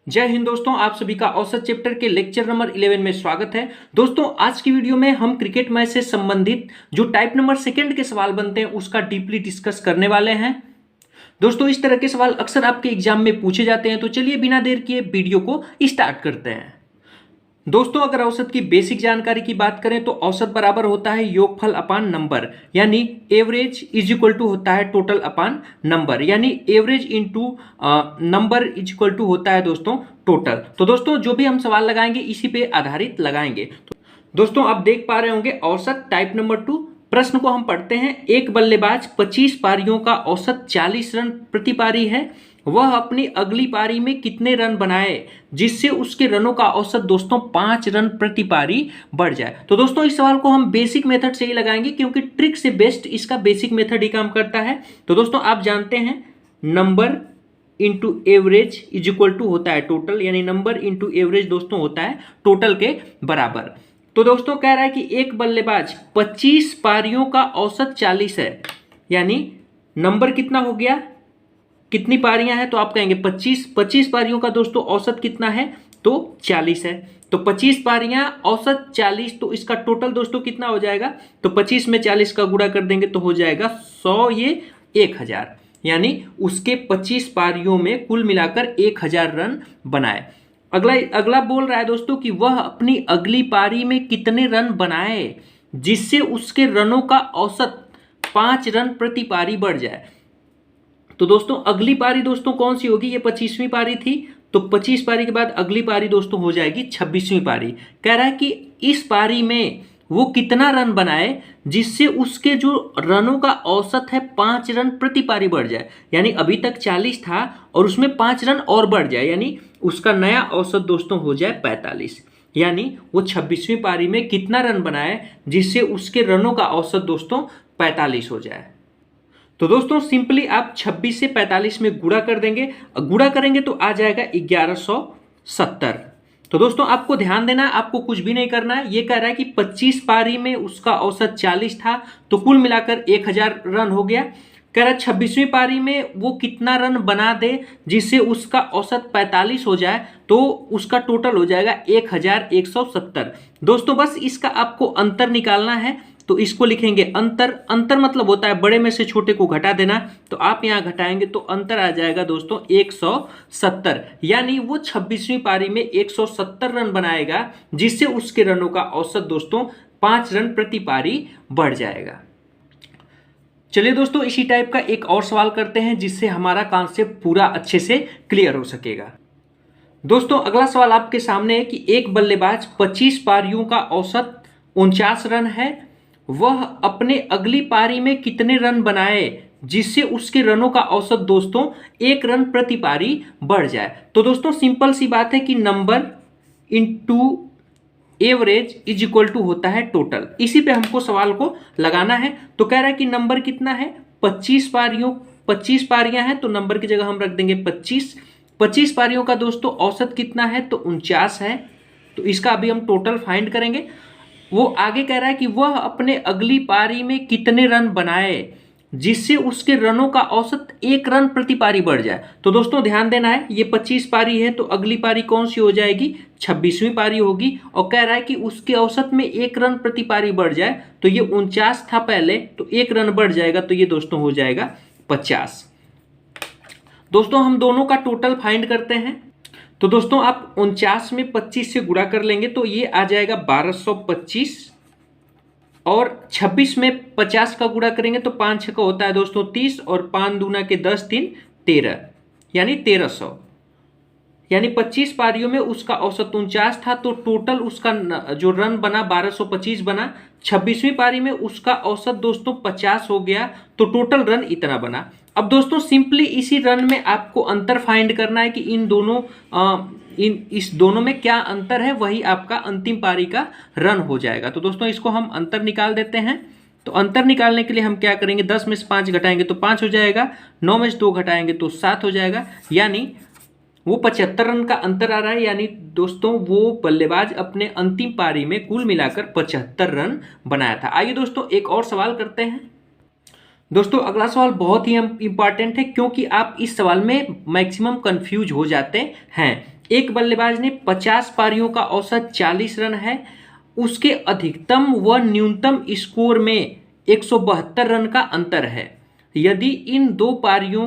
जय हिंद दोस्तों, आप सभी का औसत चैप्टर के लेक्चर नंबर 11 में स्वागत है। दोस्तों आज की वीडियो में हम क्रिकेट मैच से संबंधित जो टाइप नंबर सेकंड के सवाल बनते हैं उसका डीपली डिस्कस करने वाले हैं। दोस्तों इस तरह के सवाल अक्सर आपके एग्जाम में पूछे जाते हैं, तो चलिए बिना देर किए वीडियो को स्टार्ट करते हैं। दोस्तों अगर औसत की बेसिक जानकारी की बात करें तो औसत बराबर होता है योगफल अपान नंबर, यानी एवरेज इज इक्वल टू होता है टोटल अपान नंबर, यानी average into number is equal to होता है दोस्तों टोटल। तो दोस्तों जो भी हम सवाल लगाएंगे इसी पे आधारित लगाएंगे। तो दोस्तों आप देख पा रहे होंगे औसत टाइप नंबर 2। प्रश्न को हम पढ़ते हैं। एक बल्लेबाज 25 पारियों का औसत 40 रन प्रति पारी है, वह अपनी अगली पारी में कितने रन बनाए जिससे उसके रनों का औसत दोस्तों 5 रन प्रति पारी बढ़ जाए। तो दोस्तों इस सवाल को हम बेसिक मेथड से ही लगाएंगे क्योंकि ट्रिक से बेस्ट इसका बेसिक मेथड ही काम करता है। तो दोस्तों आप जानते हैं number into average is equal to होता है टोटल, यानी नंबर इंटू एवरेज दोस्तों होता है टोटल के बराबर। तो दोस्तों कह रहा है कि एक बल्लेबाज 25 पारियों का औसत 40 है, यानी नंबर कितना हो गया, कितनी पारियां हैं, तो आप कहेंगे 25 पारियों का दोस्तों औसत कितना है तो 40 है। तो 25 पारियां औसत 40, तो इसका टोटल दोस्तों कितना हो जाएगा, तो 25 में 40 का गुणा कर देंगे तो हो जाएगा 100, ये 1000, यानी उसके 25 पारियों में कुल मिलाकर 1000 रन बनाए। अगला बोल रहा है दोस्तों कि वह अपनी अगली पारी में कितने रन बनाए जिससे उसके रनों का औसत 5 रन प्रति पारी बढ़ जाए। तो दोस्तों अगली पारी दोस्तों कौन सी होगी, ये 25वीं पारी थी, तो 25 पारी के बाद अगली पारी दोस्तों हो जाएगी 26वीं पारी। कह रहा है कि इस पारी में वो कितना रन बनाए जिससे उसके जो रनों का औसत है 5 रन प्रति पारी बढ़ जाए, यानी अभी तक 40 था और उसमें 5 रन और बढ़ जाए, यानी उसका नया औसत दोस्तों हो जाए 45, यानी वो 26वीं पारी में कितना रन बनाए जिससे उसके रनों का औसत दोस्तों 45 हो जाए। तो दोस्तों सिंपली आप 26 से 45 में गुणा कर देंगे, गुणा करेंगे तो आ जाएगा 1170। तो दोस्तों आपको ध्यान देना है, आपको कुछ भी नहीं करना है। ये कह रहा है कि 25 पारी में उसका औसत 40 था, तो कुल मिलाकर 1000 रन हो गया। कह रहा है 26वीं पारी में वो कितना रन बना दे जिससे उसका औसत 45 हो जाए, तो उसका टोटल हो जाएगा 1170। दोस्तों बस इसका आपको अंतर निकालना है, तो इसको लिखेंगे अंतर। अंतर मतलब होता है बड़े में से छोटे को घटा देना, तो आप यहां घटाएंगे तो अंतर आ जाएगा दोस्तों 170, यानी वो 26वीं पारी में 170 रन बनाएगा जिससे उसके रनों का औसत दोस्तों 5 रन प्रति पारी बढ़ जाएगा। चलिए दोस्तों इसी टाइप का एक और सवाल करते हैं जिससे हमारा कॉन्सेप्ट पूरा अच्छे से क्लियर हो सकेगा। दोस्तों अगला सवाल आपके सामने है कि एक बल्लेबाज 25 पारियों का औसत 49 रन है, वह अपने अगली पारी में कितने रन बनाए जिससे उसके रनों का औसत दोस्तों 1 रन प्रति पारी बढ़ जाए। तो दोस्तों सिंपल सी बात है कि number into average is equal to होता है टोटल, इसी पे हमको सवाल को लगाना है। तो कह रहा है कि नंबर कितना है, 25 पारियां हैं, तो नंबर की जगह हम रख देंगे 25 पारियों का दोस्तों औसत कितना है तो 49 है, तो इसका अभी हम टोटल फाइंड करेंगे। वो आगे कह रहा है कि वह अपने अगली पारी में कितने रन बनाए जिससे उसके रनों का औसत 1 रन प्रति पारी बढ़ जाए। तो दोस्तों ध्यान देना है, ये 25 पारी है तो अगली पारी कौन सी हो जाएगी, 26वीं पारी होगी, और कह रहा है कि उसके औसत में 1 रन प्रति पारी बढ़ जाए, तो ये 49 था पहले, तो 1 रन बढ़ जाएगा, तो ये दोस्तों हो जाएगा 50। दोस्तों हम दोनों का टोटल फाइंड करते हैं। तो दोस्तों आप 49 में 25 से गुणा कर लेंगे तो ये आ जाएगा 1225, और 26 में 50 का गुणा करेंगे तो 5 6 का होता है दोस्तों 30, और 5 दूना के 10 3 13, यानी 1300, यानी 25 पारियों में उसका औसत 49 था, तो टोटल उसका जो रन बना 1225 बना। 26वीं पारी में उसका औसत दोस्तों 50 हो गया, तो टोटल रन इतना बना। अब दोस्तों सिंपली इसी रन में आपको अंतर फाइंड करना है कि इस दोनों में क्या अंतर है, वही आपका अंतिम पारी का रन हो जाएगा। तो दोस्तों इसको हम अंतर निकाल देते हैं। तो अंतर निकालने के लिए हम क्या करेंगे, 10 में से 5 घटाएंगे तो 5 हो जाएगा, 9 में से 2 घटाएंगे तो 7 हो जाएगा, यानी वो 75 रन का अंतर आ रहा है, यानी दोस्तों वो बल्लेबाज अपने अंतिम पारी में कुल मिलाकर 75 रन बनाया था। आइए दोस्तों एक और सवाल करते हैं। दोस्तों अगला सवाल बहुत ही इंपॉर्टेंट है क्योंकि आप इस सवाल में मैक्सिमम कंफ्यूज हो जाते हैं। एक बल्लेबाज ने 50 पारियों का औसत 40 रन है, उसके अधिकतम व न्यूनतम स्कोर में 172 रन का अंतर है। यदि इन दो पारियों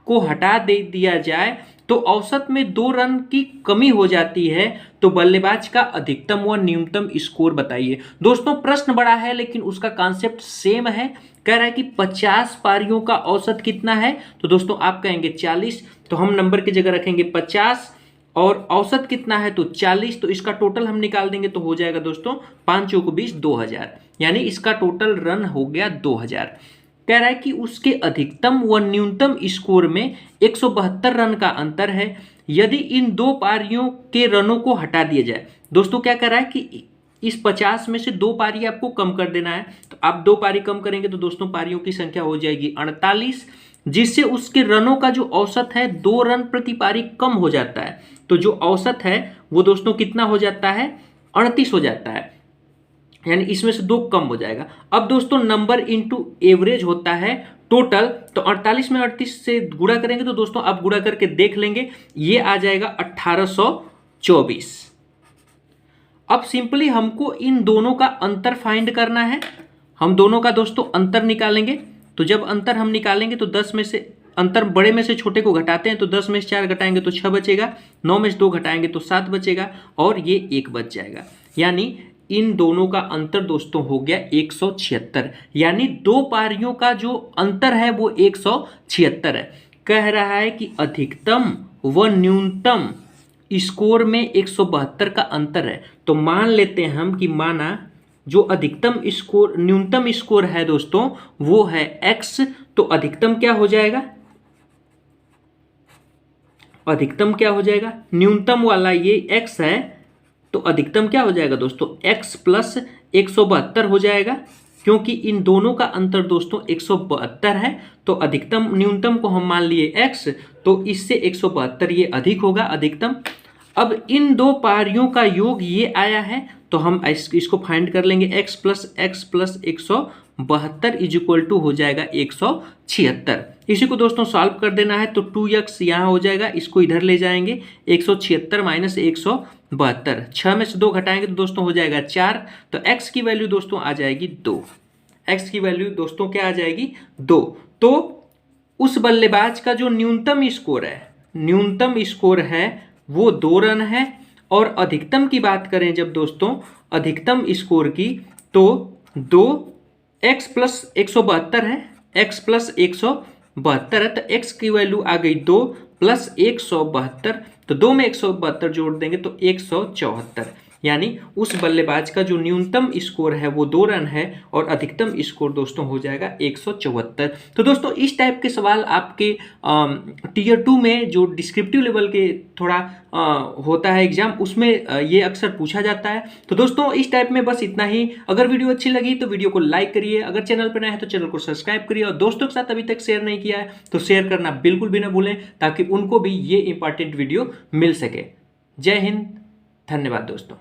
को हटा दे दिया जाए तो औसत में 2 रन की कमी हो जाती है, तो बल्लेबाज का अधिकतम व न्यूनतम स्कोर बताइए। दोस्तों प्रश्न बड़ा है लेकिन उसका कॉन्सेप्ट सेम है। कह रहा है कि 50 पारियों का औसत कितना है, तो दोस्तों आप कहेंगे 40, तो हम नंबर की जगह रखेंगे 50 और औसत कितना है तो 40, तो इसका टोटल हम निकाल देंगे तो हो जाएगा दोस्तों 5 चौको 20 2000, यानी इसका टोटल रन हो गया 2000। कह रहा है कि उसके अधिकतम व न्यूनतम स्कोर में 172 रन का अंतर है। यदि इन दो पारियों के रनों को हटा दिया जाए, दोस्तों क्या कह रहा है कि इस 50 में से 2 पारी आपको कम कर देना है, तो आप 2 पारी कम करेंगे तो दोस्तों पारियों की संख्या हो जाएगी 48, जिससे उसके रनों का जो औसत है 2 रन प्रति पारी कम हो जाता है। तो जो औसत है वो दोस्तों कितना हो जाता है, 38 हो जाता है, यानी इसमें से 2 कम हो जाएगा। अब दोस्तों नंबर इनटू एवरेज होता है टोटल, तो 48 में 38 से गुणा करेंगे तो दोस्तों आप गुणा करके देख लेंगे, ये आ जाएगा 1824। अब सिंपली हमको इन दोनों का अंतर फाइंड करना है। हम दोनों का दोस्तों अंतर निकालेंगे, तो जब अंतर हम निकालेंगे तो 10 में से अंतर बड़े में से छोटे को घटाते हैं, तो 10 में से 4 घटाएंगे तो 6 बचेगा, 9 में से 2 घटाएंगे तो 7 बचेगा और ये 1 बच जाएगा। यानी इन दोनों का अंतर दोस्तों हो गया 176, यानी 2 पारियों का जो अंतर है वो 176 है। कह रहा है कि अधिकतम व न्यूनतम स्कोर में 172 का अंतर है। तो मान लेते हैं हम कि माना जो अधिकतम स्कोर न्यूनतम स्कोर है दोस्तों वो है x, तो अधिकतम क्या हो जाएगा, अधिकतम क्या हो जाएगा, न्यूनतम वाला ये x है, तो अधिकतम क्या हो जाएगा दोस्तों x प्लस 172 हो जाएगा, क्योंकि इन दोनों का अंतर दोस्तों 172 है। तो अधिकतम न्यूनतम को हम मान लिए x, तो इससे 172 ये अधिक होगा अधिकतम। अब इन दो पारियों का योग ये आया है, तो हम इसको फाइंड कर लेंगे, x plus 172 is equal to हो जाएगा 176। इसी को दोस्तों सॉल्व कर देना है, तो 2x यहाँ हो जाएगा, इसको इधर ले जाएंगे, 176 माइनस 172, 6 में से 2 घटाएंगे तो दोस्तों हो जाएगा 4, तो x की वैल्यू दोस्तों आ जाएगी 2। x की वैल्यू दोस्तों क्या आ जाएगी 2। तो उस बल्लेबाज का जो न्यूनतम स्कोर है वो 2 रन है, और अधिकतम की बात करें जब दोस्तों अधिकतम स्कोर की, तो 2x प्लस 172 है, x प्लस 172 है, तो x की वैल्यू आ गई 2 प्लस 172, तो 2 में 172 जोड़ देंगे तो 174, यानी उस बल्लेबाज का जो न्यूनतम स्कोर है वो 2 रन है और अधिकतम स्कोर दोस्तों हो जाएगा 174। तो दोस्तों इस टाइप के सवाल आपके टीयर 2 में जो डिस्क्रिप्टिव लेवल के थोड़ा होता है एग्जाम, उसमें ये अक्सर पूछा जाता है। तो दोस्तों इस टाइप में बस इतना ही। अगर वीडियो अच्छी लगी तो वीडियो को लाइक करिए, अगर चैनल पर नए हैं तो चैनल को सब्सक्राइब करिए, और दोस्तों के साथ अभी तक शेयर नहीं किया है तो शेयर करना बिल्कुल भी ना भूलें, ताकि उनको भी ये इंपॉर्टेंट वीडियो मिल सके। जय हिंद, धन्यवाद दोस्तों।